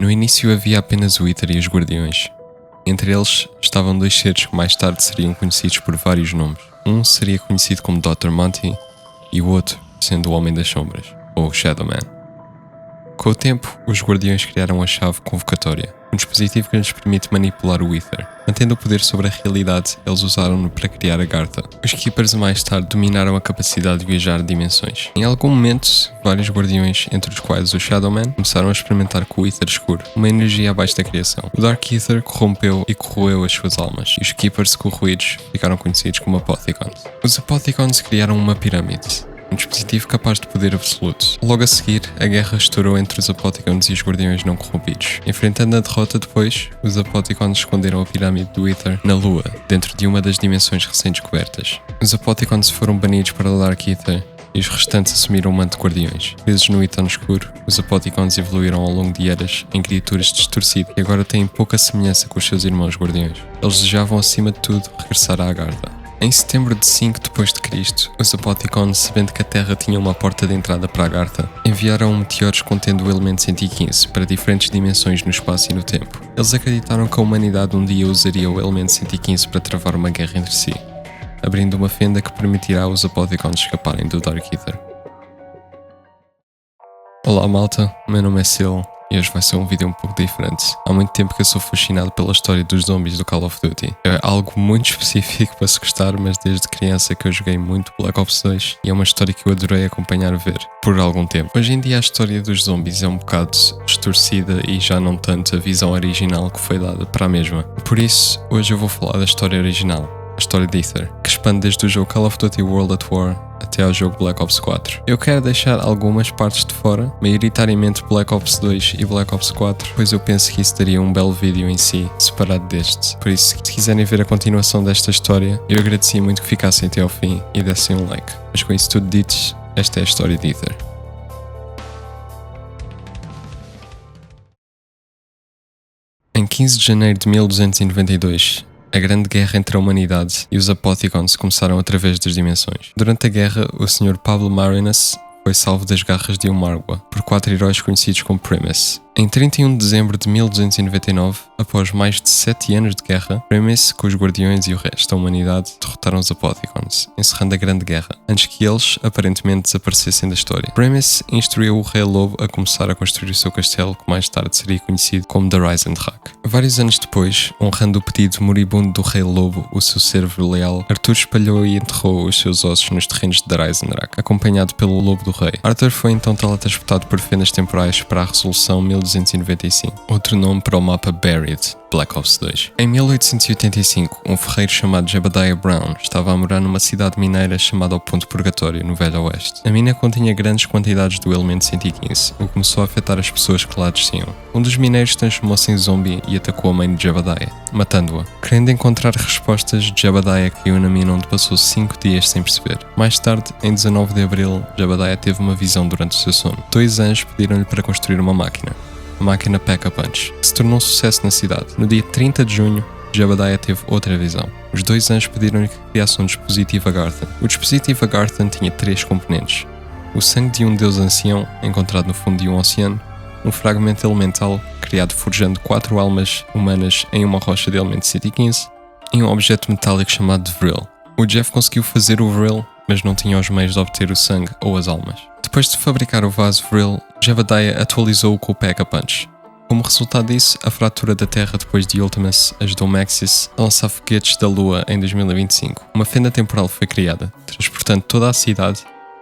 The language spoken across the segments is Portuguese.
No início havia apenas o Aether e os Guardiões. Entre eles estavam dois seres que mais tarde seriam conhecidos por vários nomes. Um seria conhecido como Dr. Monty e o outro sendo o Homem das Sombras, ou Shadow Man. Com o tempo, os Guardiões criaram a chave convocatória, um dispositivo que lhes permite manipular o Aether. Mantendo o poder sobre a realidade, eles usaram-no para criar a Gartha. Os Keepers mais tarde dominaram a capacidade de viajar de dimensões. Em algum momento, vários Guardiões, entre os quais o Shadow Man, começaram a experimentar com o Aether escuro, uma energia abaixo da criação. O Dark Aether corrompeu e corroeu as suas almas, e os Keepers corroídos ficaram conhecidos como Apothicons. Os Apothicons criaram uma pirâmide, um dispositivo capaz de poder absoluto. Logo a seguir, a guerra estourou entre os Apothicons e os Guardiões não corrompidos. Enfrentando a derrota depois, os Apothicons esconderam a pirâmide do Aether na Lua, dentro de uma das dimensões recém-descobertas. Os Apothicons foram banidos para o Dark Aether e os restantes assumiram o manto de Guardiões. Presos no Eterno Escuro, os Apothicons evoluíram ao longo de eras em criaturas distorcidas e agora têm pouca semelhança com os seus irmãos Guardiões. Eles desejavam, acima de tudo, regressar à Gartha. Em setembro de 5 d.C., os Apothicons, sabendo que a Terra tinha uma porta de entrada para a Gartha, enviaram meteoros contendo o elemento 115 para diferentes dimensões no espaço e no tempo. Eles acreditaram que a humanidade um dia usaria o elemento 115 para travar uma guerra entre si, abrindo uma fenda que permitirá aos Apothicons escaparem do Dark Aether. Olá malta, meu nome é Sil e hoje vai ser um vídeo um pouco diferente. Há muito tempo que eu sou fascinado pela história dos zombies do Call of Duty. É algo muito específico para se gostar, mas desde criança que eu joguei muito Black Ops 2 e é uma história que eu adorei acompanhar ver por algum tempo. Hoje em dia a história dos zombies é um bocado distorcida e já não tanto a visão original que foi dada para a mesma. Por isso, hoje eu vou falar da história original, a história de Aether, que expande desde o jogo Call of Duty World at War até ao jogo Black Ops 4. Eu quero deixar algumas partes de fora, maioritariamente Black Ops 2 e Black Ops 4, pois eu penso que isso daria um belo vídeo em si, separado deste. Por isso, se quiserem ver a continuação desta história, eu agradecia muito que ficassem até ao fim e dessem um like. Mas com isso tudo dito, esta é a história de Aether. Em 15 de janeiro de 1292, a grande guerra entre a humanidade e os Apothicons começaram através das dimensões. Durante a guerra, o Sr. Pablo Marinus foi salvo das garras de Umargua por 4 heróis conhecidos como Primus. Em 31 de dezembro de 1299, após mais de 7 anos de guerra, Primus, com os Guardiões e o resto da humanidade, derrotaram os Apothicons, encerrando a Grande Guerra, antes que eles, aparentemente, desaparecessem da história. Primus instruiu o Rei Lobo a começar a construir o seu castelo, que mais tarde seria conhecido como The Risendrach. Vários anos depois, honrando o pedido moribundo do Rei Lobo, o seu servo leal, Arthur espalhou e enterrou os seus ossos nos terrenos de The Risendrach, acompanhado pelo Lobo do Rei. Arthur foi então teletransportado por fendas temporais para a Resolução 1295, outro nome para o mapa Buried, Black Ops 2. Em 1885, um ferreiro chamado Jebediah Brown estava a morar numa cidade mineira chamada o Ponto Purgatório, no Velho Oeste. A mina continha grandes quantidades do elemento 115, o que começou a afetar as pessoas que lá desciam. Um dos mineiros transformou-se em zombie e atacou a mãe de Jebediah, matando-a. Querendo encontrar respostas, Jebediah caiu na mina onde passou 5 dias sem perceber. Mais tarde, em 19 de abril, Jebediah teve uma visão durante o seu sono. 2 anjos pediram-lhe para construir uma máquina, a máquina Pack-a-Punch, que se tornou um sucesso na cidade. No dia 30 de junho, Jebediah teve outra visão. Os 2 anjos pediram-lhe que criasse um dispositivo Agarthan. O dispositivo Agarthan tinha 3 componentes: o sangue de um deus ancião, encontrado no fundo de um oceano, um fragmento elemental, criado forjando 4 almas humanas em uma rocha de elemento 115, e um objeto metálico chamado Vril. O Jeff conseguiu fazer o Vril, mas não tinha os meios de obter o sangue ou as almas. Depois de fabricar o vaso Vril, Jebediah atualizou-o com o Pack-a-Punch. Como resultado disso, a fratura da Terra depois de Ultimus ajudou Maxis a lançar foguetes da Lua em 2025. Uma fenda temporal foi criada, transportando toda a cidade,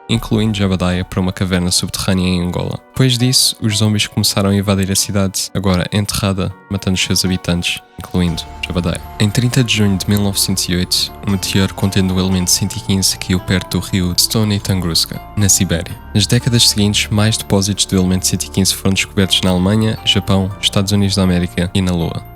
incluindo Jebediah, para uma caverna subterrânea em Angola. Depois disso, os zombies começaram a invadir a cidade, agora enterrada, matando os seus habitantes, incluindo Jebediah. Em 30 de junho de 1908, um meteoro contendo o elemento 115 caiu perto do rio Stony Tunguska, na Sibéria. Nas décadas seguintes, mais depósitos do elemento 115 foram descobertos na Alemanha, Japão, Estados Unidos da América e na Lua.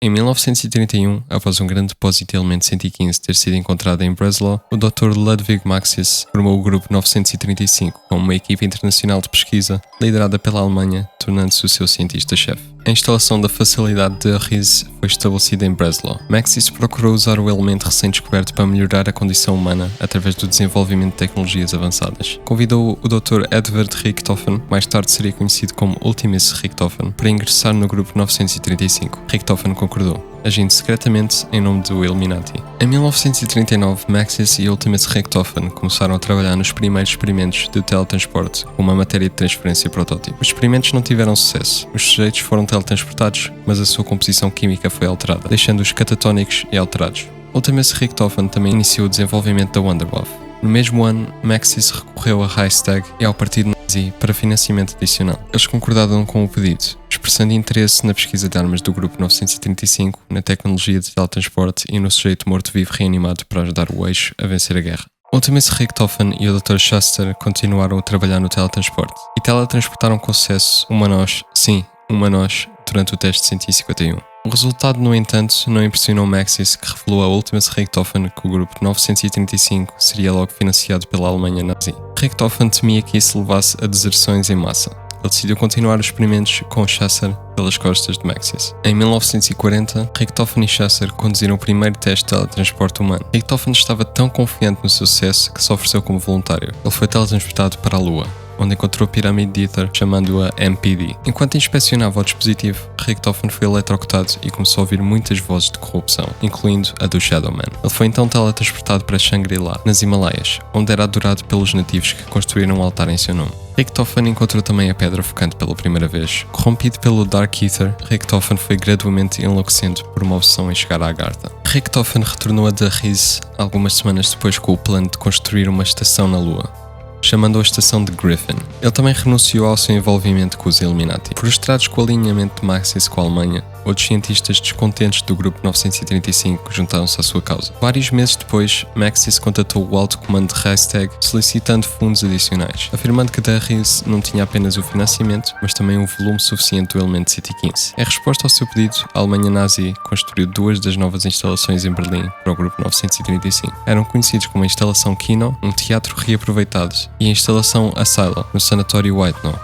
Em 1931, após um grande depósito de elemento 115 ter sido encontrado em Breslau, o Dr. Ludwig Maxis formou o Grupo 935 como uma equipe internacional de pesquisa liderada pela Alemanha, tornando-se o seu cientista-chefe. A instalação da facilidade de Arris foi estabelecida em Breslau. Maxis procurou usar o elemento recém-descoberto para melhorar a condição humana através do desenvolvimento de tecnologias avançadas. Convidou o Dr. Edward Richthofen, mais tarde seria conhecido como Ultimus Richthofen, para ingressar no grupo 935. Richthofen concordou, agindo secretamente em nome do Illuminati. Em 1939, Maxis e Ultimus Richthofen começaram a trabalhar nos primeiros experimentos de teletransporte com uma matéria de transferência protótipo. Os experimentos não tiveram sucesso. Os sujeitos foram teletransportados, mas a sua composição química foi alterada, deixando-os catatónicos e alterados. Ultimus Richthofen também iniciou o desenvolvimento da Wunderwaffe. No mesmo ano, Maxis recorreu a Reichstag e ao Partido Nazi para financiamento adicional. Eles concordaram com o pedido, expressando interesse na pesquisa de armas do Grupo 935, na tecnologia de teletransporte e no sujeito morto-vivo reanimado para ajudar o eixo a vencer a guerra. Ultimus Richthofen e o Dr. Schuster continuaram a trabalhar no teletransporte e teletransportaram com sucesso uma nós, durante o teste 151. O resultado, no entanto, não impressionou Maxis, que revelou a Ultimus Richthofen que o grupo 935 seria logo financiado pela Alemanha nazi. Richthofen temia que isso levasse a deserções em massa. Ele decidiu continuar os experimentos com Schuster pelas costas de Maxis. Em 1940, Richthofen e Schuster conduziram o primeiro teste de teletransporte humano. Richthofen estava tão confiante no seu sucesso que se ofereceu como voluntário. Ele foi teletransportado para a Lua, onde encontrou a pirâmide de Ether, chamando-a MPD. Enquanto inspecionava o dispositivo, Richthofen foi eletrocutado e começou a ouvir muitas vozes de corrupção, incluindo a do Shadow Man. Ele foi então teletransportado para Shangri-La, nas Himalaias, onde era adorado pelos nativos que construíram um altar em seu nome. Richthofen encontrou também a pedra focante pela primeira vez. Corrompido pelo Dark Ether, Richthofen foi gradualmente enlouquecendo por uma obsessão em chegar à Agartha. Richthofen retornou a Darris algumas semanas depois com o plano de construir uma estação na Lua, chamando a estação de Griffin. Ele também renunciou ao seu envolvimento com os Illuminati. Frustrados com o alinhamento de Maxis com a Alemanha, outros cientistas descontentes do grupo 935 juntaram-se à sua causa. Vários meses depois, Maxis contatou o alto comando de Reichstag solicitando fundos adicionais, afirmando que Darris não tinha apenas o financiamento, mas também um volume suficiente do elemento 115. Em resposta ao seu pedido, a Alemanha nazi construiu duas das novas instalações em Berlim para o grupo 935. Eram conhecidos como a instalação Kino, um teatro reaproveitado, e a instalação Asilo, no sanatório Weidnow.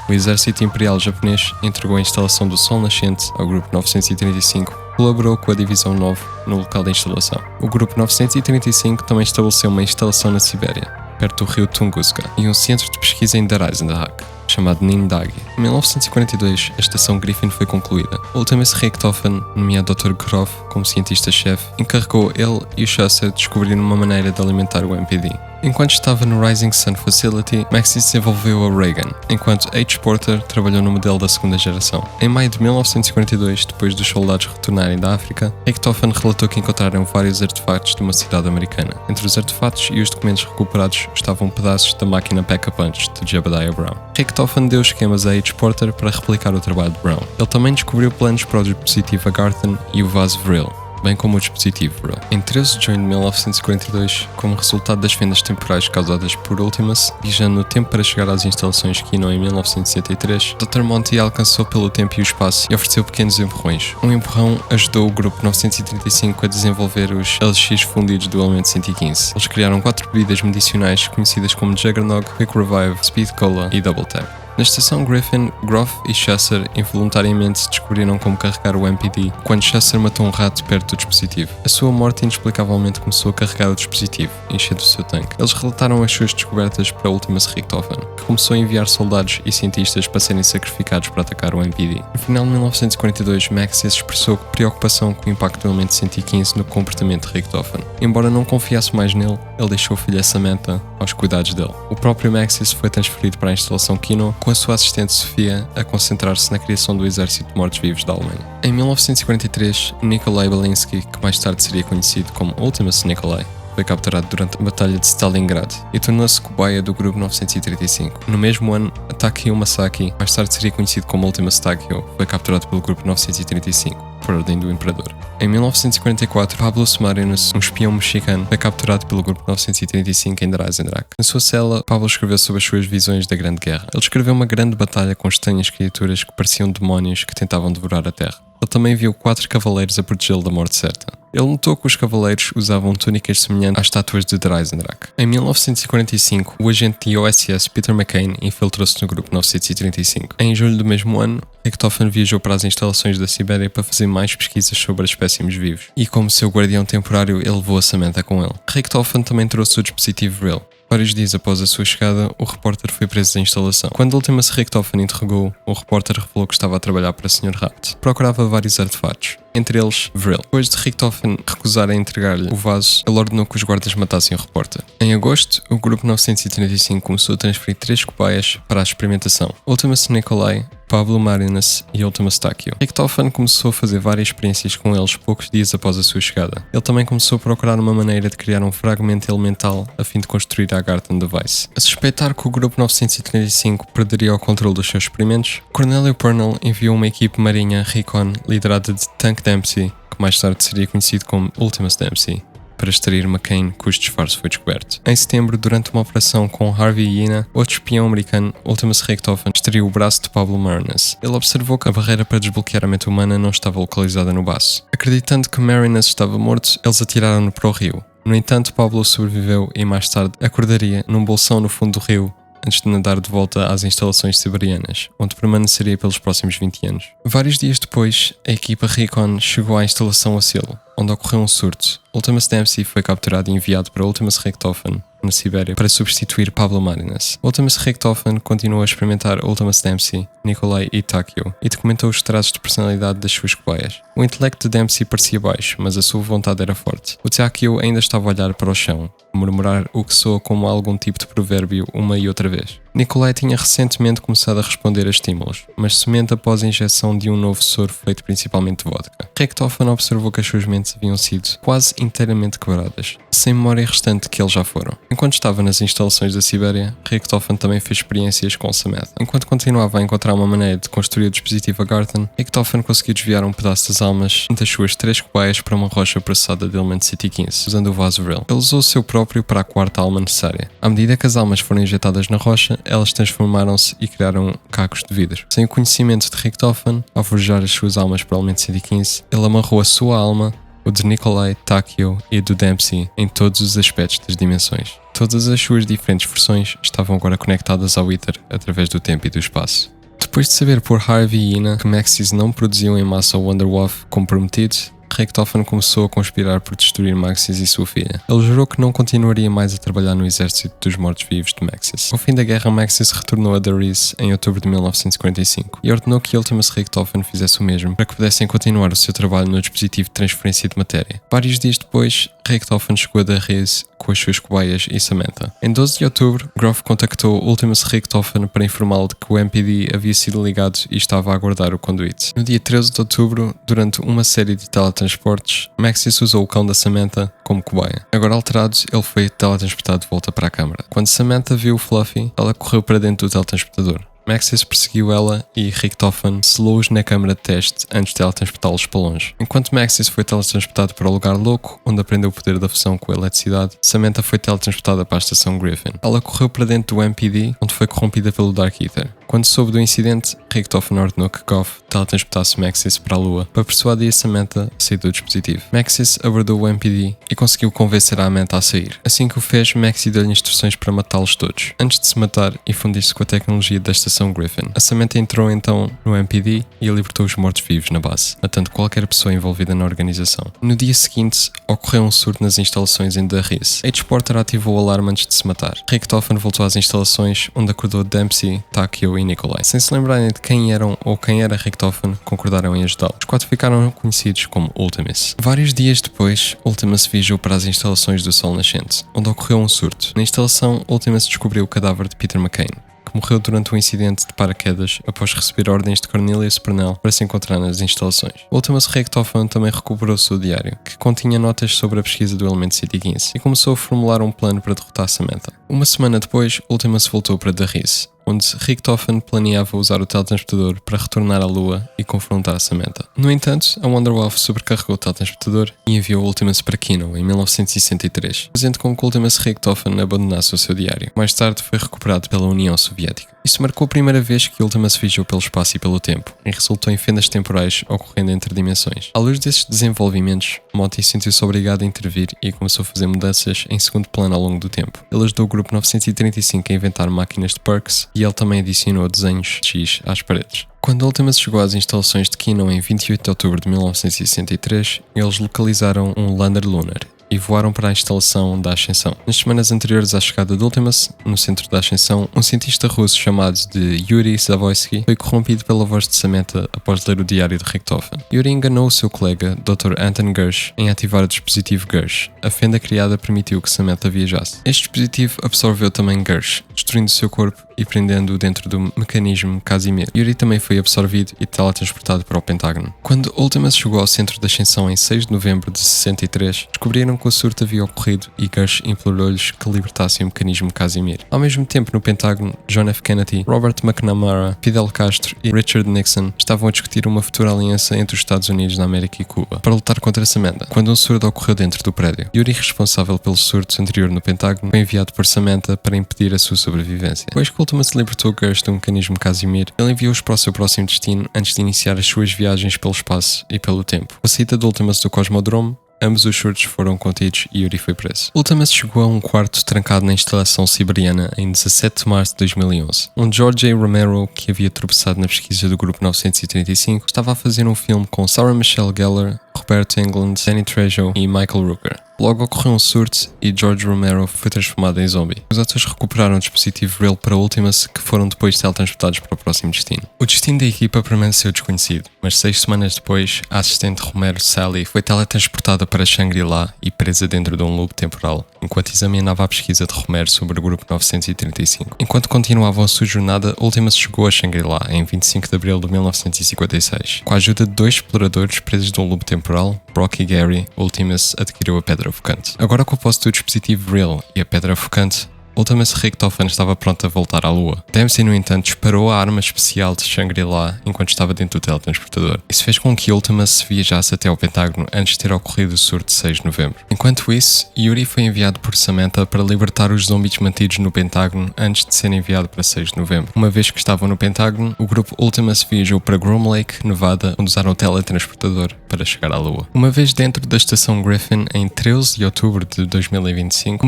O exército imperial japonês entregou a instalação do Sol Nascente ao grupo 935, que colaborou com a divisão 9 no local da instalação. O grupo 935 também estabeleceu uma instalação na Sibéria, perto do rio Tunguska, e um centro de pesquisa em Daraisendak, chamado Nindagi. Em 1942, a estação Griffin foi concluída. Ultimus Richthofen, nomeado Dr. Groff como cientista-chefe, encarregou ele e o Schuster de descobrir uma maneira de alimentar o MPD. Enquanto estava no Rising Sun Facility, Maxis desenvolveu a Reagan, enquanto H. Porter trabalhou no modelo da segunda geração. Em maio de 1942, depois dos soldados retornarem da África, Richthofen relatou que encontraram vários artefactos de uma cidade americana. Entre os artefatos e os documentos recuperados estavam pedaços da máquina Pack-a-Punch de Jebediah Brown. Richthofen deu esquemas a H. Porter para replicar o trabalho de Brown. Ele também descobriu planos para o dispositivo Agarthan e o vaso Vril, bem como o dispositivo Vril. Em 13 de junho de 1942, como resultado das fendas temporais causadas por Ultimus, viajando no tempo para chegar às instalações Kino em 1963, Dr. Monty alcançou pelo tempo e o espaço e ofereceu pequenos empurrões. Um empurrão ajudou o grupo 935 a desenvolver os LX fundidos do elemento 115. Eles criaram 4 bebidas medicinais conhecidas como Juggernog, Quick Revive, Speed Cola e Double Tap. Na estação Griffin, Groff e Schuster involuntariamente descobriram como carregar o MPD quando Schuster matou um rato perto do dispositivo. A sua morte inexplicavelmente começou a carregar o dispositivo, enchendo o seu tanque. Eles relataram as suas descobertas para Ultimus Richthofen, que começou a enviar soldados e cientistas para serem sacrificados para atacar o MPD. No final de 1942, Maxis expressou preocupação com o impacto do elemento 115 no comportamento de Richthofen. Embora não confiasse mais nele, ele deixou a filha Samantha aos cuidados dele. O próprio Maxis foi transferido para a instalação Kino, com a sua assistente Sofia a concentrar-se na criação do exército de mortos-vivos da Alemanha. Em 1943, Nikolai Belinsky, que mais tarde seria conhecido como Ultimus Nikolai, foi capturado durante a Batalha de Stalingrad e tornou-se cobaia do Grupo 935. No mesmo ano, Takeo Masaki, mais tarde seria conhecido como Ultimus Takeo, foi capturado pelo Grupo 935, por ordem do Imperador. Em 1944, Pablo Sumarinos, um espião mexicano, foi capturado pelo Grupo 935 em Daraisendak. Na sua cela, Pablo escreveu sobre as suas visões da Grande Guerra. Ele descreveu uma grande batalha com estranhas criaturas que pareciam demónios que tentavam devorar a Terra. Ele também viu 4 cavaleiros a protegê-lo da morte certa. Ele notou que os cavaleiros usavam túnicas semelhantes às estátuas de Dreisendrach. Em 1945, o agente de OSS Peter McCain infiltrou-se no grupo 935. Em julho do mesmo ano, Richthofen viajou para as instalações da Sibéria para fazer mais pesquisas sobre espécimes vivos. E como seu guardião temporário, ele levou a Samantha com ele. Richthofen também trouxe o dispositivo Vril. Vários dias após a sua chegada, o repórter foi preso da instalação. Quando Ultimus Richthofen interrogou, o repórter revelou que estava a trabalhar para o Sr. Rapt. Procurava vários artefatos, entre eles Vril. Depois de Richthofen recusar a entregar-lhe o vaso, ele ordenou que os guardas matassem o repórter. Em agosto, o grupo 935 começou a transferir 3 cobaias para a experimentação: Ultimus Nikolai, Pablo Marinas e Ultimus Takio. Richthofen começou a fazer várias experiências com eles poucos dias após a sua chegada. Ele também começou a procurar uma maneira de criar um fragmento elemental a fim de construir a Garten Device. A suspeitar que o grupo 935 perderia o controle dos seus experimentos, Cornelio Purnell enviou uma equipe marinha Recon liderada de Tank Dempsey, que mais tarde seria conhecido como Ultimus Dempsey, para extrair McCain, cujo disfarce foi descoberto. Em setembro, durante uma operação com Harvey Yena, outro espião americano, Ultimus Richthofen, extraiu o braço de Pablo Marinas. Ele observou que a barreira para desbloquear a mente humana não estava localizada no baço. Acreditando que Marinas estava morto, eles atiraram-no para o rio. No entanto, Pablo sobreviveu e mais tarde acordaria num bolsão no fundo do rio, antes de nadar de volta às instalações siberianas, onde permaneceria pelos próximos 20 anos. Vários dias depois, a equipa Recon chegou à instalação Ocelo, onde ocorreu um surto. Ultimus Dempsey foi capturado e enviado para Ultimus Richthofen, na Sibéria, para substituir Pablo Marinas. Ultimus Richthofen continuou a experimentar Ultimus Dempsey, Nikolai e Takio, e documentou os traços de personalidade das suas cobaias. O intelecto de Dempsey parecia baixo, mas a sua vontade era forte. O Takio ainda estava a olhar para o chão, a murmurar o que soa como algum tipo de provérbio uma e outra vez. Nikolai tinha recentemente começado a responder a estímulos, mas somente após a injeção de um novo soro feito principalmente de vodka. Richthofen observou que as suas mentes haviam sido quase inteiramente quebradas, sem memória restante que eles já foram. Enquanto estava nas instalações da Sibéria, Richthofen também fez experiências com Samantha. Enquanto continuava a encontrar uma maneira de construir o dispositivo Garten, Richthofen conseguiu desviar um pedaço das almas das suas 3 cobaias para uma rocha processada de Element City 15, usando o vaso Vril. Ele usou o seu próprio para a 4ª alma necessária. À medida que as almas foram injetadas na rocha, elas transformaram-se e criaram cacos de vidro. Sem o conhecimento de Richthofen, ao forjar as suas almas para o Element City 15, ele amarrou a sua alma, o de Nikolai, Takio e a do Dempsey, em todos os aspectos das dimensões. Todas as suas diferentes versões estavam agora conectadas ao Ether através do tempo e do espaço. Depois de saber por Harvey e Yena que Maxis não produziam em massa o Wonderwaffe como prometido, Richthofen começou a conspirar por destruir Maxis e sua filha. Ele jurou que não continuaria mais a trabalhar no exército dos mortos-vivos de Maxis. Ao fim da guerra, Maxis retornou a Darius em outubro de 1945 e ordenou que Ultimus Richthofen fizesse o mesmo para que pudessem continuar o seu trabalho no dispositivo de transferência de matéria. Vários dias depois, Richthofen chegou a Darius com as suas cobaias e Samantha. Em 12 de outubro, Groff contactou Ultimus Richthofen para informá-lo de que o MPD havia sido ligado e estava a aguardar o conduíte. No dia 13 de outubro, durante uma série de teletransportes, Maxis usou o cão da Samantha como cobaia. Agora alterado, ele foi teletransportado de volta para a câmara. Quando Samantha viu o Fluffy, ela correu para dentro do teletransportador. Maxis perseguiu ela e Richthofen selou-os na câmara de teste antes de ela transportá-los para longe. Enquanto Maxis foi teletransportado para o lugar louco, onde aprendeu o poder da fusão com a eletricidade, Samantha foi teletransportada para a estação Griffin. Ela correu para dentro do MPD, onde foi corrompida pelo Dark Ether. Quando soube do incidente, Richthofen ordenou que Goff teletransportasse Maxis para a Lua para persuadir a Samantha a sair do dispositivo. Maxis abordou o MPD e conseguiu convencer a Amanda a sair. Assim que o fez, Maxis deu-lhe instruções para matá-los todos, antes de se matar e fundir-se com a tecnologia da estação Griffin. A Samantha entrou então no MPD e libertou os mortos-vivos na base, matando qualquer pessoa envolvida na organização. No dia seguinte, ocorreu um surto nas instalações em Darius. H-Porter ativou o alarme antes de se matar. Richthofen voltou às instalações, onde acordou Dempsey, Takio e Nikolai. Sem se lembrarem de quem eram ou quem era Richthofen, concordaram em ajudá-lo. Os 4 ficaram conhecidos como Ultimus. Vários dias depois, Ultimus viajou para as instalações do Sol Nascente, onde ocorreu um surto. Na instalação, Ultimus descobriu o cadáver de Peter McCain, que morreu durante um incidente de paraquedas após receber ordens de Cornelius Purnell para se encontrar nas instalações. Ultimus Richthofen também recuperou o seu diário, que continha notas sobre a pesquisa do Element City 15, e começou a formular um plano para derrotar Samantha. Uma semana depois, Ultimus voltou para Darius, onde Richthofen planeava usar o teletransportador para retornar à Lua e confrontar Samantha. No entanto, a Wonderwaffe sobrecarregou o teletransportador e enviou Ultimus para Kino em 1963, fazendo com que Ultimus Richthofen abandonasse o seu diário. Mais tarde foi recuperado pela União Soviética. Isso marcou a primeira vez que Ultimus viajou pelo espaço e pelo tempo, e resultou em fendas temporais ocorrendo entre dimensões. À luz desses desenvolvimentos, Motti sentiu-se obrigado a intervir e começou a fazer mudanças em segundo plano ao longo do tempo. Ele ajudou o grupo 935 a inventar máquinas de Perks e ele também adicionou desenhos de X às paredes. Quando Ultimus chegou às instalações de Kino em 28 de outubro de 1963, eles localizaram um Lander Lunar e voaram para a instalação da Ascensão. Nas semanas anteriores à chegada de Ultimus, no centro da Ascensão, um cientista russo chamado de Yuri Zavoisky foi corrompido pela voz de Samantha após ler o diário de Richthofen. Yuri enganou o seu colega, Dr. Anton Gersh, em ativar o dispositivo Gersh. A fenda criada permitiu que Samantha viajasse. Este dispositivo absorveu também Gersh, destruindo o seu corpo e prendendo-o dentro do mecanismo Casimir. Yuri também foi absorvido e teletransportado para o Pentágono. Quando Ultimus chegou ao centro da Ascensão em 6 de novembro de 63, descobriram que o surto havia ocorrido e Gersh implorou-lhes que libertassem o mecanismo Casimir. Ao mesmo tempo, no Pentágono, John F. Kennedy, Robert McNamara, Fidel Castro e Richard Nixon estavam a discutir uma futura aliança entre os Estados Unidos da América e Cuba para lutar contra Samantha, quando um surto ocorreu dentro do prédio. Yuri, responsável pelo surto anterior no Pentágono, foi enviado por Samantha para impedir a sua sobrevivência. Depois que Ultimus libertou Gersh do mecanismo Casimir, ele enviou-os para o seu próximo destino antes de iniciar as suas viagens pelo espaço e pelo tempo. Com a saída de Ultimus do Cosmodrome, ambos os surtos foram contidos e Yuri foi preso. Ultimus chegou a um quarto trancado na instalação siberiana em 17 de março de 2011, onde George A. Romero, que havia tropeçado na pesquisa do Grupo 935, estava a fazer um filme com Sarah Michelle Gellar, Roberto Englund, Danny Trejo e Michael Rooker. Logo ocorreu um surto e George Romero foi transformado em zombie. Os atores recuperaram o dispositivo Real para Ultimus, que foram depois teletransportados para o próximo destino. O destino da equipa permaneceu desconhecido, mas 6 semanas depois, a assistente Romero, Sally, foi teletransportada para Shangri-La e presa dentro de um loop temporal, enquanto examinava a pesquisa de Romero sobre o Grupo 935. Enquanto continuavam a sua jornada, Ultimus chegou a Shangri-La em 25 de abril de 1956. Com a ajuda de 2 exploradores presos de um loop temporal, Brock e Gary, Ultimus adquiriu a Pedra Focante. Agora com o posse do dispositivo Real e a Pedra Focante, Ultimus Richthofen estava pronto a voltar à Lua. Dempsey, no entanto, disparou a arma especial de Shangri-La enquanto estava dentro do teletransportador. Isso fez com que Ultimus viajasse até ao Pentágono antes de ter ocorrido o surto de 6 de novembro. Enquanto isso, Yuri foi enviado por Samantha para libertar os zombies mantidos no Pentágono antes de ser enviado para 6 de novembro. Uma vez que estavam no Pentágono, o grupo Ultimus viajou para Groom Lake, Nevada, onde usaram o teletransportador para chegar à Lua. Uma vez dentro da estação Griffin, em 13 de outubro de 2025,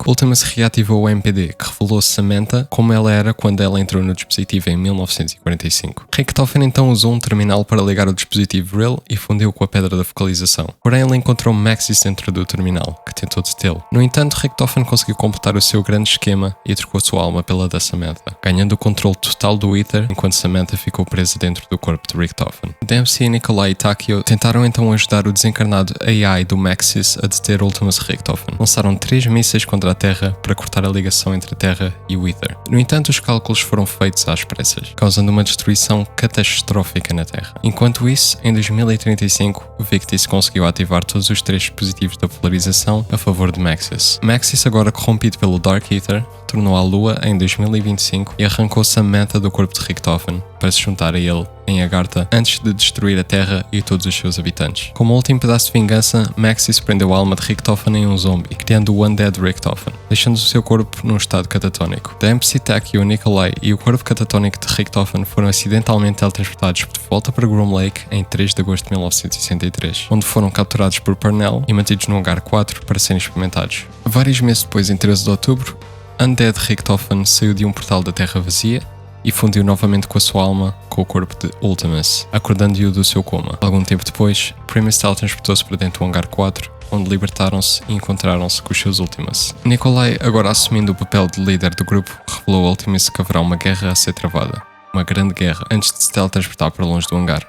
Ultimus reativou o MPD, que revelou Samantha como ela era quando ela entrou no dispositivo em 1945. Richthofen então usou um terminal para ligar o dispositivo Real e fundiu com a pedra da focalização. Porém, ele encontrou Maxis dentro do terminal, que tentou detê-lo. No entanto, Richthofen conseguiu completar o seu grande esquema e trocou sua alma pela da Samantha, ganhando o controle total do Ether, enquanto Samantha ficou presa dentro do corpo de Richthofen. Dempsey, Nikolai e Takio tentaram então ajudar o desencarnado AI do Maxis a deter Ultimus Richthofen. Lançaram 3 mísseis contra a Terra para cortar a ligação entre a Terra e o Ether. No entanto, os cálculos foram feitos às pressas, causando uma destruição catastrófica na Terra. Enquanto isso, em 2035, o Victis conseguiu ativar todos os 3 dispositivos da polarização a favor de Maxis. Maxis, agora corrompido pelo Dark Ether, tornou à Lua em 2025 e arrancou Samantha do corpo de Richthofen para se juntar a ele em Agartha antes de destruir a Terra e todos os seus habitantes. Como último pedaço de vingança, Maxis prendeu a alma de Richthofen em um zombie, criando o Undead Richthofen, deixando o seu corpo num estado catatónico. Dempsey, Takio, Nikolai e o corpo catatónico de Richthofen foram acidentalmente teletransportados de volta para Groom Lake em 3 de agosto de 1963, onde foram capturados por Parnell e mantidos no hangar 4 para serem experimentados. Vários meses depois, em 13 de outubro, Undead Richthofen saiu de um portal da Terra vazia e fundiu novamente com a sua alma com o corpo de Ultimus, acordando-o do seu coma. Algum tempo depois, Primus teletransportou-se para dentro do hangar 4, onde libertaram-se e encontraram-se com os seus Ultimus. Nikolai, agora assumindo o papel de líder do grupo, revelou a Ultimus que haverá uma guerra a ser travada. Uma grande guerra, antes de se teletransportar para longe do hangar.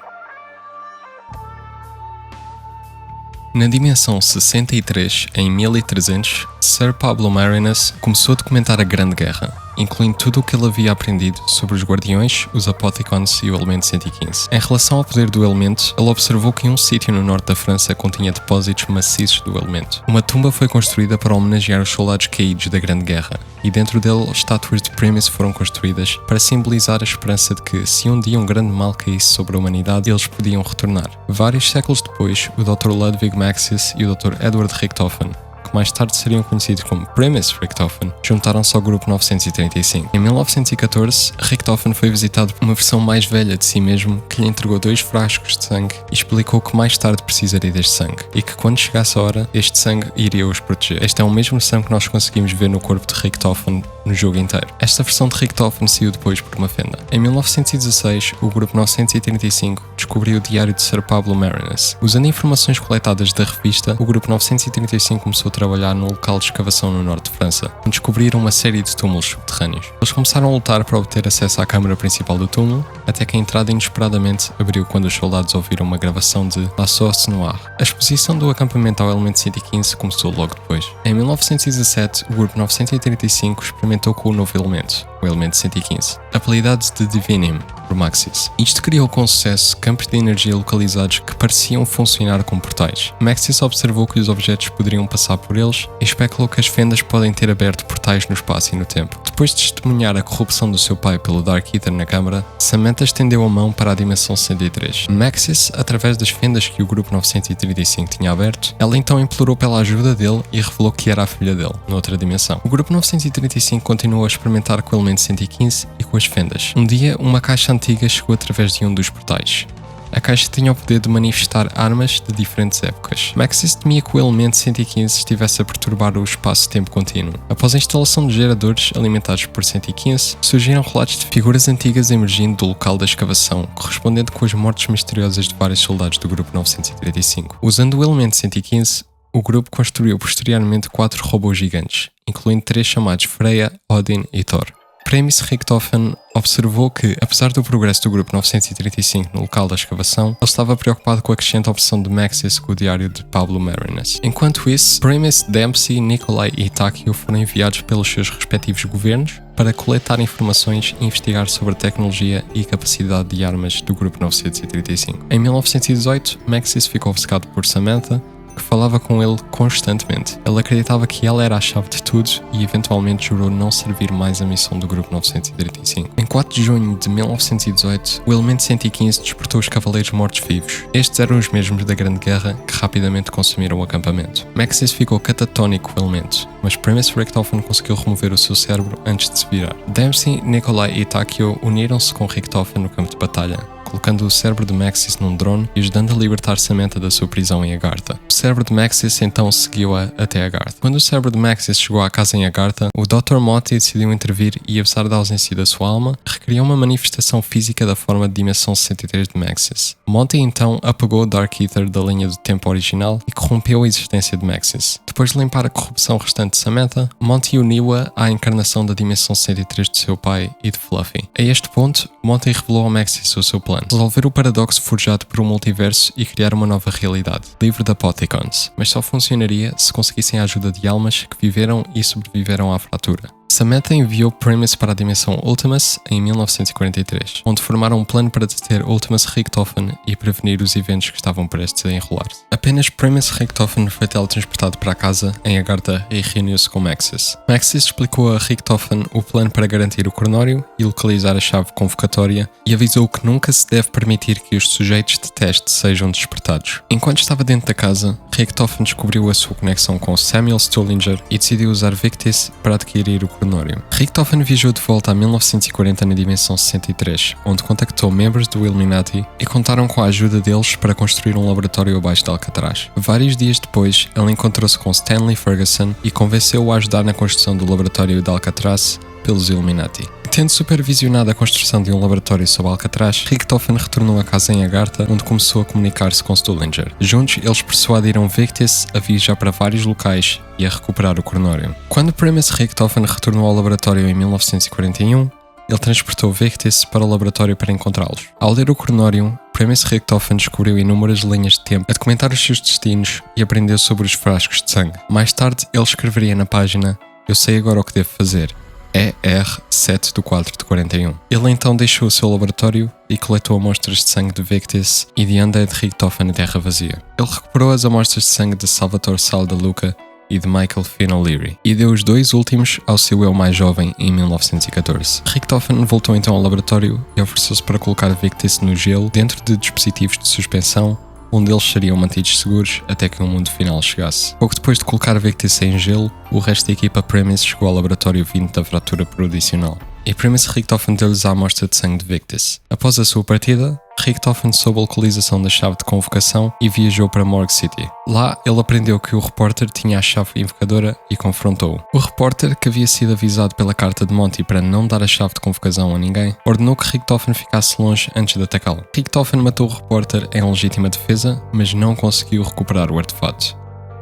Na dimensão 63, em 1300, Sir Pablo Marinas começou a documentar a Grande Guerra, incluindo tudo o que ele havia aprendido sobre os Guardiões, os Apoticons e o Elemento 115. Em relação ao poder do elemento, ele observou que um sítio no norte da França continha depósitos maciços do elemento. Uma tumba foi construída para homenagear os soldados caídos da Grande Guerra, e dentro dele estátuas de Primus foram construídas para simbolizar a esperança de que, se um dia um grande mal caísse sobre a humanidade, eles podiam retornar. Vários séculos depois, o Dr. Ludwig Maxis e o Dr. Edward Richthofen que mais tarde seriam conhecidos como Primus Richtofen, juntaram-se ao grupo 935. Em 1914, Richtofen foi visitado por uma versão mais velha de si mesmo que lhe entregou 2 frascos de sangue e explicou que mais tarde precisaria deste sangue e que quando chegasse a hora, este sangue iria os proteger. Este é o mesmo sangue que nós conseguimos ver no corpo de Richtofen no jogo inteiro. Esta versão de Richtofen saiu depois por uma fenda. Em 1916, o grupo 935 descobriu o diário de Sir Pablo Marinas. Usando informações coletadas da revista, o grupo 935 começou a trabalhar num local de escavação no norte de França, onde descobriram uma série de túmulos subterrâneos. Eles começaram a lutar para obter acesso à câmara principal do túmulo, até que a entrada inesperadamente abriu quando os soldados ouviram uma gravação de La Source Noire. A exposição do acampamento ao elemento 115 começou logo depois. Em 1917, o grupo 935 experimentou com o novo elemento, o elemento 115, apelidado de Divinim por Maxis. Isto criou com sucesso campos de energia localizados que pareciam funcionar como portais. Maxis observou que os objetos poderiam passar por eles e especulou que as fendas podem ter aberto portais no espaço e no tempo. Depois de testemunhar a corrupção do seu pai pelo Dark Ether na câmara, Samantha estendeu a mão para a dimensão 103. Maxis, através das fendas que o grupo 935 tinha aberto, ela então implorou pela ajuda dele e revelou que era a filha dele, noutra dimensão. O grupo 935 continuou a experimentar com o elemento 115 e com as fendas. Um dia, uma caixa antiga chegou através de um dos portais. A caixa tinha o poder de manifestar armas de diferentes épocas. Maxis temia que o elemento 115 estivesse a perturbar o espaço-tempo contínuo. Após a instalação de geradores alimentados por 115, surgiram relatos de figuras antigas emergindo do local da escavação, correspondendo com as mortes misteriosas de vários soldados do grupo 935. Usando o elemento 115, o grupo construiu posteriormente 4 robôs gigantes, incluindo 3 chamados Freya, Odin e Thor. Primus Richtofen observou que, apesar do progresso do grupo 935 no local da escavação, ele estava preocupado com a crescente obsessão de Maxis com o diário de Pablo Marinas. Enquanto isso, Primus, Dempsey, Nikolai e Takio foram enviados pelos seus respectivos governos para coletar informações e investigar sobre a tecnologia e capacidade de armas do grupo 935. Em 1918, Maxis ficou obcecado por Samantha, que falava com ele constantemente. Ele acreditava que ela era a chave de tudo e eventualmente jurou não servir mais a missão do grupo 935. Em 4 de junho de 1918, o elemento 115 despertou os Cavaleiros Mortos-Vivos. Estes eram os mesmos da Grande Guerra que rapidamente consumiram o acampamento. Maxis ficou catatónico com o elemento, mas Primus Richtofen conseguiu remover o seu cérebro antes de se virar. Dempsey, Nikolai e Takio uniram-se com Richtofen no campo de batalha, colocando o cérebro de Maxis num drone e ajudando a libertar Samantha da sua prisão em Agartha. O cérebro de Maxis então seguiu-a até Agartha. Quando o cérebro de Maxis chegou à casa em Agartha, o Dr. Monty decidiu intervir e, apesar da ausência da sua alma, recriou uma manifestação física da forma de dimensão 63 de Maxis. Monty então apagou o Dark Ether da linha do tempo original e corrompeu a existência de Maxis. Depois de limpar a corrupção restante de Samantha, Monty uniu-a à encarnação da dimensão 103 de seu pai e de Fluffy. A este ponto, Monty revelou ao Maxis o seu plano: resolver o paradoxo forjado por um multiverso e criar uma nova realidade, livre de Apothicons, mas só funcionaria se conseguissem a ajuda de almas que viveram e sobreviveram à fratura. Samantha enviou Primus para a dimensão Ultimus em 1943, onde formaram um plano para deter Ultimus Richtofen e prevenir os eventos que estavam prestes a enrolar-se. Apenas Primus Richtofen foi teletransportado para a casa em Agartha e reuniu-se com Maxis. Maxis explicou a Richtofen o plano para garantir o cronório e localizar a chave convocatória e avisou que nunca se deve permitir que os sujeitos de teste sejam despertados. Enquanto estava dentro da casa, Richtofen descobriu a sua conexão com Samuel Stullinger e decidiu usar Victis para adquirir o cronório. Richtofen viajou de volta a 1940 na dimensão 63, onde contactou membros do Illuminati e contaram com a ajuda deles para construir um laboratório abaixo de Alcatraz. Vários dias depois, ele encontrou-se com Stanley Ferguson e convenceu-o a ajudar na construção do laboratório de Alcatraz pelos Illuminati. Tendo supervisionado a construção de um laboratório sob Alcatraz, Richtofen retornou a casa em Agartha, onde começou a comunicar-se com Stullinger. Juntos, eles persuadiram Victis a viajar para vários locais e a recuperar o cronório. Quando Primus Richtofen retornou ao laboratório em 1941, ele transportou Victis para o laboratório para encontrá-los. Ao ler o cronório, Primus Richtofen descobriu inúmeras linhas de tempo a documentar os seus destinos e aprendeu sobre os frascos de sangue. Mais tarde, ele escreveria na página: "Eu sei agora o que devo fazer. ER7 do 4 de 41. Ele então deixou o seu laboratório e coletou amostras de sangue de Victis e de Undead Richtofen na Terra Vazia. Ele recuperou as amostras de sangue de Salvatore Sal da Luca e de Michael Finn O'Leary, e deu os 2 últimos ao seu eu mais jovem em 1914. Richtofen voltou então ao laboratório e ofereceu-se para colocar Victis no gelo dentro de dispositivos de suspensão onde eles seriam mantidos seguros até que o mundo final chegasse. Pouco depois de colocar Victus em gelo, o resto da equipa Premise chegou ao laboratório 20 da fratura provisional. E Premise Richtofen deu-lhes a amostra de sangue de Victus. Após a sua partida, Richtofen soube a localização da chave de convocação e viajou para Morgue City. Lá, ele aprendeu que o repórter tinha a chave invocadora e confrontou-o. O repórter, que havia sido avisado pela carta de Monty para não dar a chave de convocação a ninguém, ordenou que Richtofen ficasse longe antes de atacá-lo. Richtofen matou o repórter em legítima defesa, mas não conseguiu recuperar o artefato,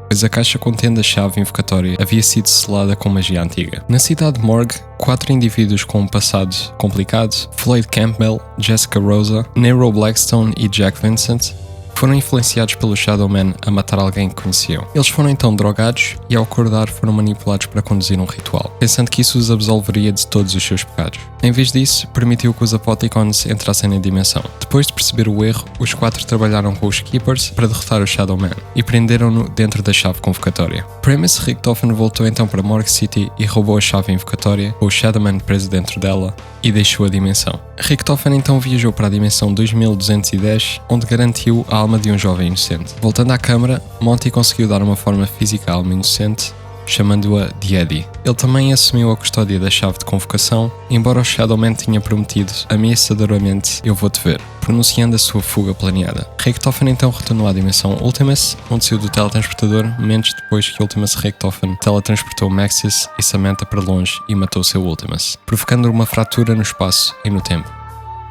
pois a caixa contendo a chave invocatória havia sido selada com magia antiga. Na cidade de Morgue, 4 indivíduos com um passado complicado, Floyd Campbell, Jessica Rosa, Nero Blackstone e Jack Vincent, foram influenciados pelo Shadow Man a matar alguém que conheciam. Eles foram então drogados e, ao acordar, foram manipulados para conduzir um ritual, pensando que isso os absolveria de todos os seus pecados. Em vez disso, permitiu que os Apoticons entrassem na dimensão. Depois de perceber o erro, os 4 trabalharam com os Keepers para derrotar o Shadow Man e prenderam-no dentro da chave convocatória. Premise Richtofen voltou então para Morgue City e roubou a chave invocatória, com o Shadow Man preso dentro dela, e deixou a dimensão. Richtofen então viajou para a dimensão 2210, onde garantiu a alma de um jovem inocente. Voltando à câmara, Monty conseguiu dar uma forma física à alma inocente, chamando-a de Eddie. Ele também assumiu a custódia da chave de convocação, embora o Shadow Man tinha prometido ameaçadoramente "eu vou-te ver", pronunciando a sua fuga planeada. Richtofen então retornou à dimensão Ultimus, onde saiu do teletransportador momentos depois que Ultimus Richtofen teletransportou Maxis e Samantha para longe e matou seu Ultimus, provocando uma fratura no espaço e no tempo.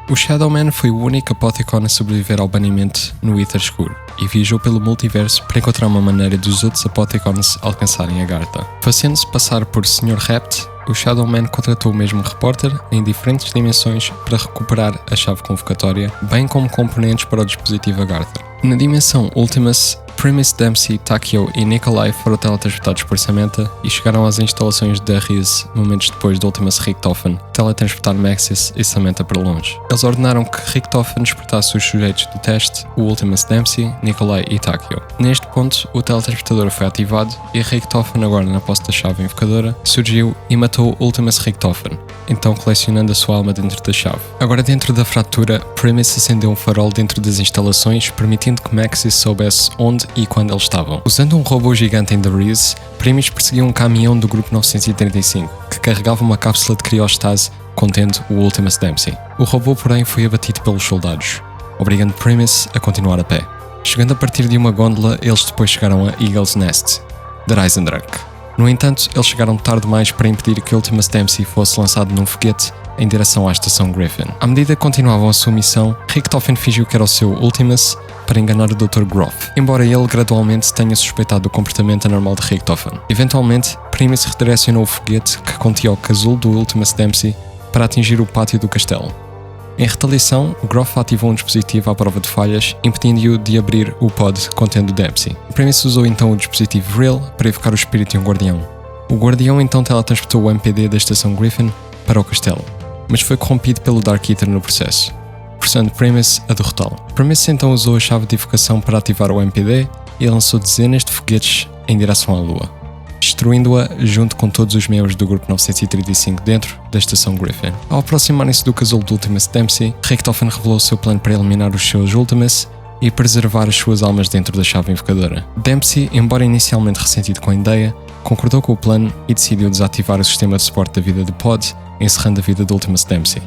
O Shadow Man foi o único Apoticon a sobreviver ao banimento no Ether Escuro e viajou pelo multiverso para encontrar uma maneira dos outros Apoticons alcançarem a Agartha. Fazendo-se passar por Sr. Rapt, o Shadow Man contratou o mesmo repórter em diferentes dimensões para recuperar a chave convocatória, bem como componentes para o dispositivo Agartha. Na dimensão Ultimus, Premise, Dempsey, Takeo e Nikolai foram teletransportados por Samantha e chegaram às instalações da RIS momentos depois de Ultimus Richtofen teletransportar Maxis e Samantha para longe. Eles ordenaram que Richtofen despertasse os sujeitos do teste, o Ultimus Dempsey, Nikolai e Takeo. Neste ponto, o teletransportador foi ativado e Richtofen, agora na posse da chave invocadora, surgiu e matou Ultimus Richtofen, então colecionando a sua alma dentro da chave. Agora, dentro da fratura, Premise acendeu um farol dentro das instalações, permitindo que Maxis soubesse onde e quando eles estavam. Usando um robô gigante em The Riz, Premise perseguiu um caminhão do Grupo 935, que carregava uma cápsula de criostase contendo o Ultimus Dempsey. O robô, porém, foi abatido pelos soldados, obrigando Premise a continuar a pé. Chegando a partir de uma gôndola, eles depois chegaram a Eagle's Nest, de Reisendrach. No entanto, eles chegaram tarde demais para impedir que Ultimus Dempsey fosse lançado num foguete em direção à estação Griffin. À medida que continuavam a sua missão, Richtofen fingiu que era o seu Ultimus para enganar o Dr. Groff, embora ele gradualmente tenha suspeitado do comportamento anormal de Richtofen. Eventualmente, Premise redirecionou o foguete que continha o casulo do Ultimus Dempsey para atingir o pátio do castelo. Em retaliação, Groff ativou um dispositivo à prova de falhas, impedindo-o de abrir o pod contendo Dempsey. Premise usou então o dispositivo Real para evocar o espírito de um guardião. O guardião então teletransportou o MPD da estação Griffin para o castelo, mas foi corrompido pelo Dark Eater no processo, forçando Premise a derrotá-lo. Premise então usou a chave de evocação para ativar o MPD e lançou dezenas de foguetes em direção à Lua, destruindo-a junto com todos os membros do Grupo 935 dentro da estação Griffin. Ao aproximarem-se do casulo do Ultimus Dempsey, Richtofen revelou o seu plano para eliminar os seus Ultimus e preservar as suas almas dentro da chave invocadora. Dempsey, embora inicialmente ressentido com a ideia, concordou com o plano e decidiu desativar o sistema de suporte da vida do pod, encerrando a vida do Ultimus Dempsey.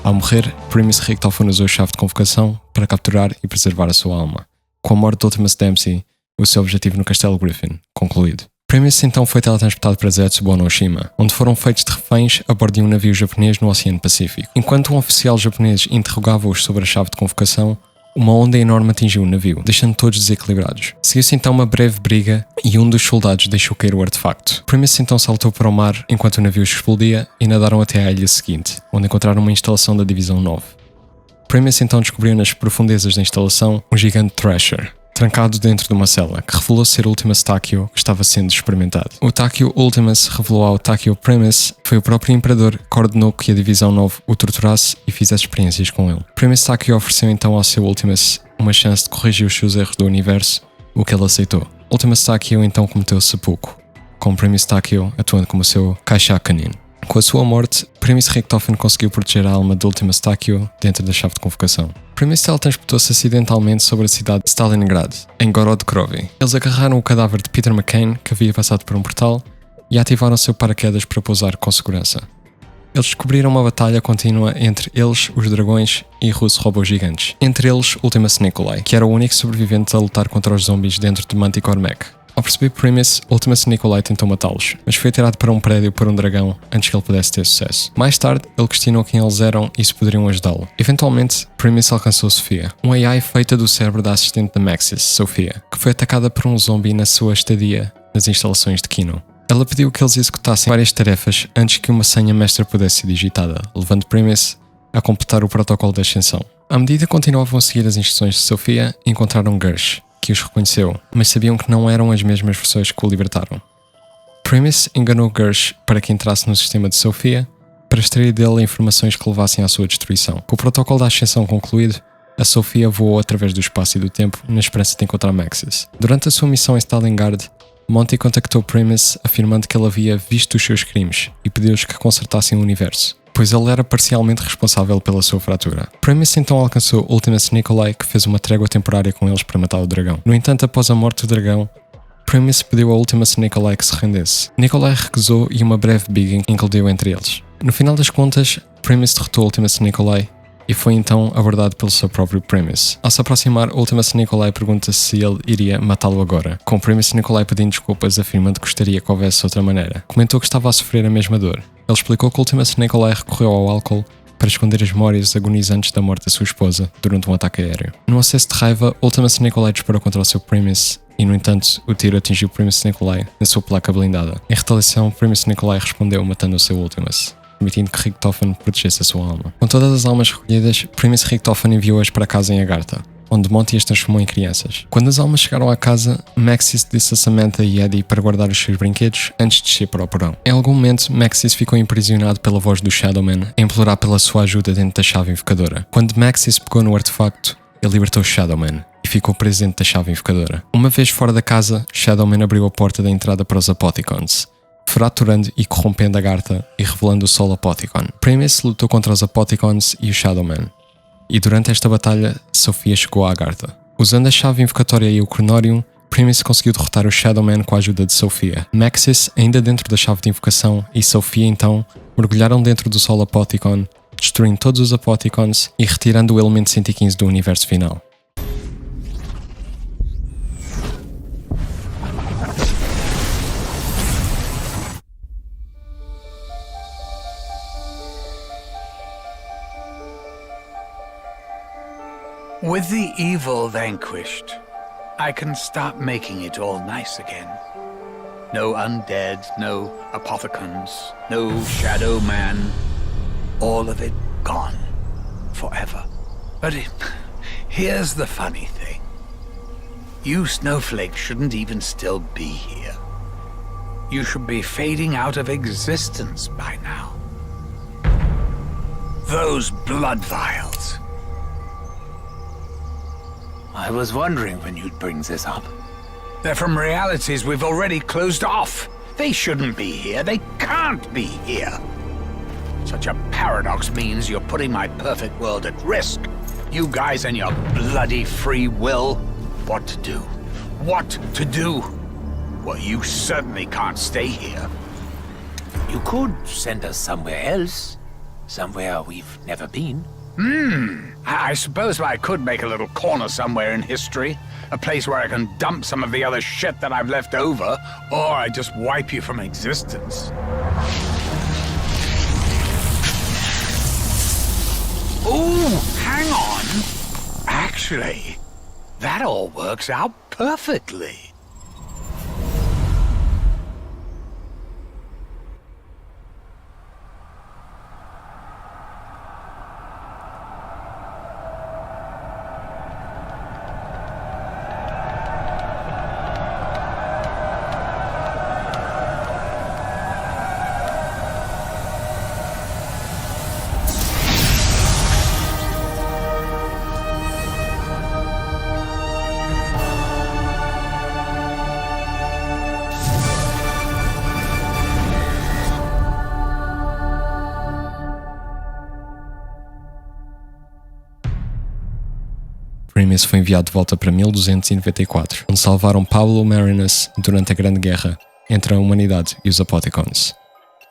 Ao morrer, Premise Richtofen usou a chave de convocação para capturar e preservar a sua alma. Com a morte do Ultimus Dempsey, o seu objetivo no Castelo Griffin concluído. Premise então foi teletransportado para Zetsubo no Oshima, onde foram feitos de reféns a bordo de um navio japonês no Oceano Pacífico. Enquanto um oficial japonês interrogava-os sobre a chave de convocação, uma onda enorme atingiu o navio, deixando todos desequilibrados. Seguiu-se então uma breve briga e um dos soldados deixou cair o artefacto. Premise então saltou para o mar enquanto o navio explodia e nadaram até à ilha seguinte, onde encontraram uma instalação da Divisão 9. Premise então descobriu nas profundezas da instalação um gigante Thrasher, trancado dentro de uma cela, que revelou ser o Ultimus Takeo que estava sendo experimentado. O Takeo Ultimus revelou ao Takeo Premise que foi o próprio Imperador que ordenou que a Divisão 9 o torturasse e fizesse experiências com ele. Premise Takeo ofereceu então ao seu Ultimus uma chance de corrigir os seus erros do universo, o que ele aceitou. Ultimus Takeo então cometeu seppuku, com Premise Takeo atuando como seu Kaishakunin. Com a sua morte, Primus Richtofen conseguiu proteger a alma de Ultimus Takio dentro da chave de convocação. Primus teletransportou-se acidentalmente sobre a cidade de Stalingrad, em Gorod Krovi. Eles agarraram o cadáver de Peter McCain, que havia passado por um portal, e ativaram seu paraquedas para pousar com segurança. Eles descobriram uma batalha contínua entre eles, os dragões, e russos robôs gigantes. Entre eles, Ultimus Nikolai, que era o único sobrevivente a lutar contra os zombies dentro de Manticore Mech. Ao perceber Primus, Ultimus Nikolai tentou matá-los, mas foi tirado para um prédio por um dragão antes que ele pudesse ter sucesso. Mais tarde, ele questionou quem eles eram e se poderiam ajudá-lo. Eventualmente, Primus alcançou Sofia, um AI feita do cérebro da assistente da Maxis, Sofia, que foi atacada por um zombie na sua estadia nas instalações de Kino. Ela pediu que eles executassem várias tarefas antes que uma senha mestra pudesse ser digitada, levando Primus a completar o protocolo de ascensão. À medida que continuavam a seguir as instruções de Sofia, encontraram Gersh, que os reconheceu, mas sabiam que não eram as mesmas pessoas que o libertaram. Primus enganou Gersh para que entrasse no sistema de Sofia para extrair dele informações que levassem à sua destruição. Com o protocolo da ascensão concluído, a Sofia voou através do espaço e do tempo na esperança de encontrar Maxis. Durante a sua missão em Stalingrad, Monty contactou Primus afirmando que ele havia visto os seus crimes e pediu-lhes que consertassem o universo, pois ele era parcialmente responsável pela sua fratura. Primus então alcançou Ultimus Nikolai, que fez uma trégua temporária com eles para matar o dragão. No entanto, após a morte do dragão, Primus pediu a Ultimus Nikolai que se rendesse. Nikolai recusou e uma breve biga incluiu entre eles. No final das contas, Primus derrotou Ultimus Nikolai e foi então abordado pelo seu próprio Primus. Ao se aproximar, Ultimus Nikolai pergunta se ele iria matá-lo agora, com Primus Nikolai pedindo desculpas, afirmando que gostaria que houvesse outra maneira. Comentou que estava a sofrer a mesma dor. Ele explicou que Ultimus Nikolai recorreu ao álcool para esconder as memórias agonizantes da morte da sua esposa durante um ataque aéreo. Num acesso de raiva, Ultimus Nikolai disparou contra o seu Primus e, no entanto, o tiro atingiu Primus Nikolai na sua placa blindada. Em retaliação, Primus Nikolai respondeu matando o seu Ultimus, permitindo que Richtofen protegesse a sua alma. Com todas as almas recolhidas, Primus Richtofen enviou-as para casa em Agartha, onde Monty as transformou em crianças. Quando as almas chegaram à casa, Maxis disse a Samantha e Eddie para guardar os seus brinquedos antes de descer para o porão. Em algum momento, Maxis ficou imprisionado pela voz do Shadowman a implorar pela sua ajuda dentro da chave invocadora. Quando Maxis pegou no artefacto, ele libertou Shadowman e ficou preso dentro da chave invocadora. Uma vez fora da casa, Shadowman abriu a porta da entrada para os Apoticons, fraturando e corrompendo Agartha e revelando o Sol Apoticon. Primus lutou contra os Apoticons e o Shadowman, e durante esta batalha, Sofia chegou a Agartha. Usando a chave invocatória e o Chronorium, Primus conseguiu derrotar o Shadowman com a ajuda de Sofia. Maxis, ainda dentro da chave de invocação, e Sofia então mergulharam dentro do Sol Apoticon, destruindo todos os Apoticons e retirando o elemento 115 do universo final. With the evil vanquished, I can start making it all nice again. No undead, no apothecons, no shadow man. All of it gone. Forever. But here's the funny thing. You snowflakes shouldn't even still be here. You should be fading out of existence by now. Those blood vials. I was wondering when you'd bring this up. They're from realities we've already closed off. They shouldn't be here. They can't be here. Such a paradox means you're putting my perfect world at risk. You guys and your bloody free will. What to do? What to do? Well, you certainly can't stay here. You could send us somewhere else. Somewhere we've never been. I suppose I could make a little corner somewhere in history. A place where I can dump some of the other shit that I've left over. Or I just wipe you from existence. Ooh, hang on. Actually, that all works out perfectly. Grimace foi enviado de volta para 1294, onde salvaram Pablo Marinus durante a Grande Guerra entre a humanidade e os Apothicons,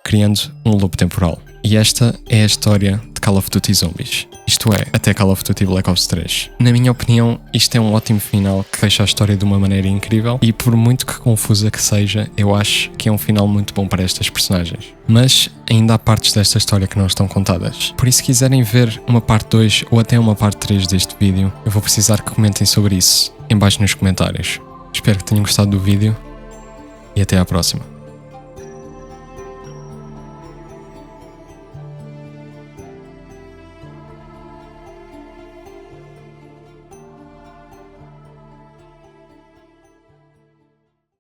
criando um loop temporal. E esta é a história de Call of Duty Zombies. Isto é, até Call of Duty Black Ops 3. Na minha opinião, isto é um ótimo final que fecha a história de uma maneira incrível e por muito que confusa que seja, eu acho que é um final muito bom para estas personagens. Mas ainda há partes desta história que não estão contadas. Por isso, se quiserem ver uma parte 2 ou até uma parte 3 deste vídeo, eu vou precisar que comentem sobre isso em baixo nos comentários. Espero que tenham gostado do vídeo e até à próxima.